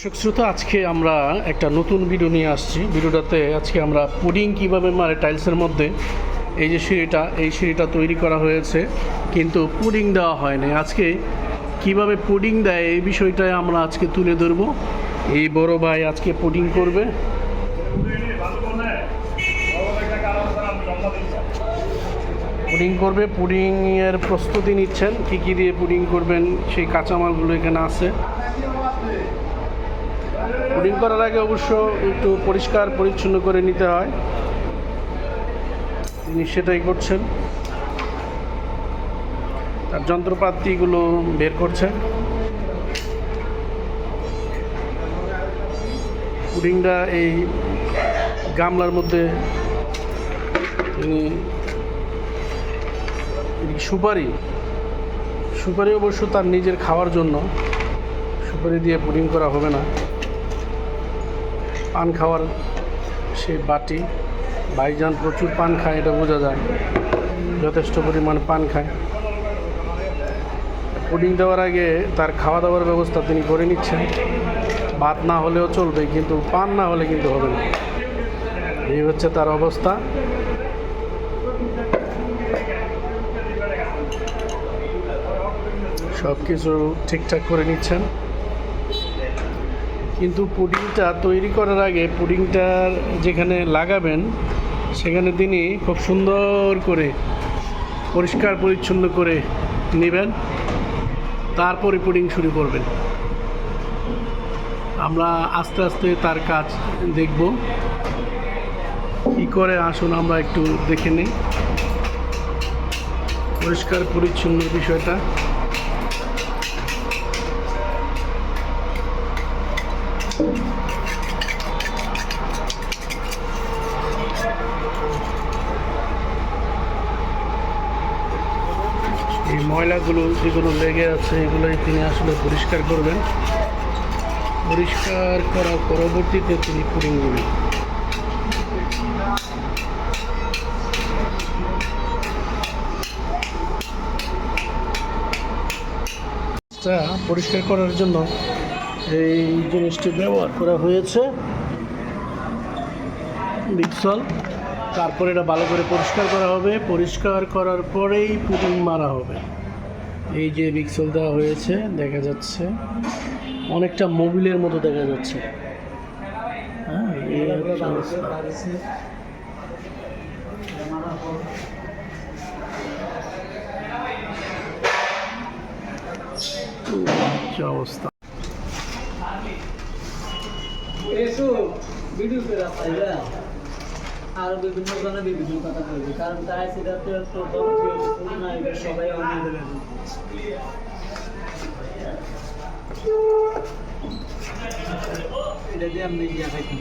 দর্শক শ্রোতা, আজকে আমরা একটা নতুন ভিডিও নিয়ে আসছি। ভিডিওটাতে আজকে আমরা পুডিং কিভাবে মারে টাইলসের মধ্যে। এই যে এই সিঁড়িটা তৈরি করা হয়েছে, কিন্তু পুডিং দেওয়া হয়নি। আজকে কিভাবে পুডিং দেয় এই বিষয়টাই আমরা আজকে তুলে ধরব। এই বড় ভাই আজকে পুডিং করবে। পুডিংয়ের প্রস্তুতি নিচ্ছেন, কী কী দিয়ে পুডিং করবেন সেই কাঁচামালগুলো এখানে আছে। পুডিং করার আগে অবশ্য একটু পরিষ্কার পরিচ্ছন্ন করে নিতে হয়, তিনি সেটাই করছেন। তার যন্ত্রপাতিগুলো বের করছেন। পুডিংটা এই গামলার মধ্যে তিনি সুপারি অবশ্য তার নিজের খাওয়ার জন্য, সুপারি দিয়ে পুডিং করা হবে না। পান খাওয়ার সেই বাটি, ভাইজান প্রচুর পান খায়, এটা বোঝা যায়, যথেষ্ট পরিমাণ পান খায়। পুডিং দেওয়ার আগে তার খাওয়া দাওয়ার ব্যবস্থা তিনি করে নিচ্ছেন। ভাত না হলেও চলবে, কিন্তু পান না হলে কিন্তু হবে না। এই হচ্ছে তার অবস্থা। সব কিছু ঠিকঠাক করে নিচ্ছেন, কিন্তু পুডিংটা তৈরি করার আগে পুডিংটার যেখানে লাগাবেন সেখানে তিনি খুব সুন্দর করে পরিষ্কার পরিচ্ছন্ন করে নেবেন, তারপরে পুডিং শুরু করবেন। আমরা আস্তে আস্তে তার কাজ দেখব কী করে। আসুন আমরা একটু দেখে নিই পরিষ্কার পরিচ্ছন্ন বিষয়টা। এই ময়লাগুলো যেগুলো লেগে আছে এগুলোই তিনি আসলে পরিষ্কার করবেন। পরিষ্কার করার পরবর্তীতে তিনি পুডিং দেবেন। পরিষ্কার করার জন্য এই জিনিসটি ব্যবহার করা হয়েছে, ভিক্সল। তারপরে এটা ভালো করে পরিষ্কার করা হবে। পরিষ্কার করার পরেই পুডিং মারা হবে। এই যে ভিক্সল দেওয়া হয়েছে, দেখা যাচ্ছে অনেকটা মোবিলের মতো দেখা যাচ্ছে। হ্যাঁ, এই অবস্থা। আর বিভিন্ন জনে বিভিন্ন কথা বলবে, কারণ তাই সেটা তো সবাই এটা দিয়ে আমি গিয়ে থাকি।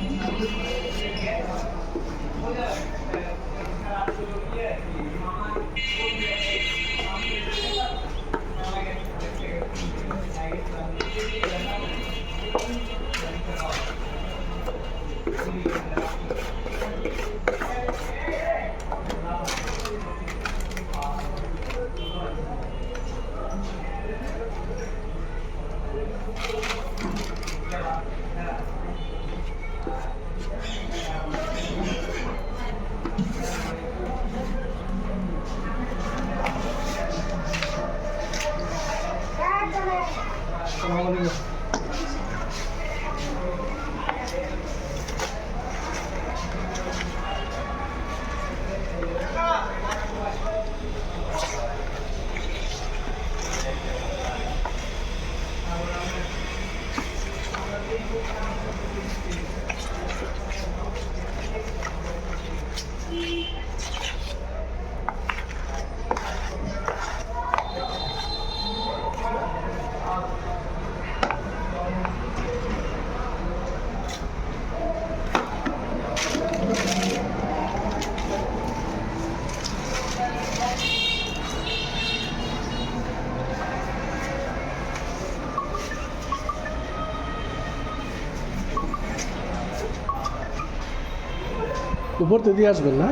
উপর দিয়ে আসবেন না?